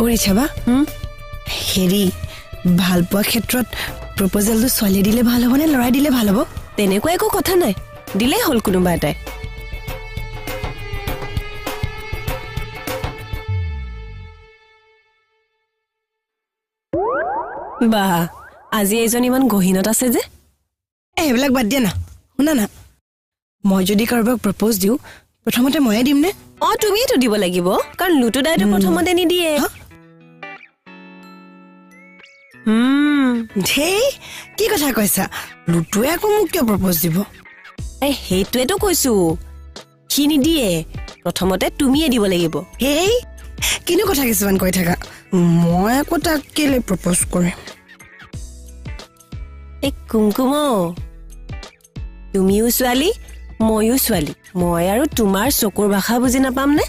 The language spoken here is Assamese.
ওৰিছাবা হেৰি ভাল পোৱা ক্ষেত্ৰত প্ৰপ'জালটো ছোৱালী দিলে ভাল হ'ব নে ল'ৰাই দিলে ভাল হ'ব তেনেকুৱা একো কথা নাই দিলেই হ'ল কোনোবা এটাই বা আজি এজন ইমান গহীনত আছে যে এইবিলাক বাদ দিয়া না শুনা না মই যদি কাৰোবাক প্ৰপ'জ দিওঁ প্ৰথমতে ময়ে দিম নে তুমিয়েতো দিব লাগিব কাৰণ লুটু দাইটো প্ৰথমতে নিদিয়ে ধেই কি কথা কৈছা লুটুৱে আকৌ মোক কিয় প্ৰপ'জ দিব সেইটোৱেতো কৈছো সি নিদিয়ে প্ৰথমতে তুমিয়ে দিব লাগিব হেই কিনো কথা কিছুমান কৈ থাকা মই আকৌ তাক কেলে প্ৰপ'জ কৰিম কুমকুম তুমিও ছোৱালী ময়ো ছোৱালী মই আৰু তোমাৰ চকুৰ ভাষা বুজি নাপাম নে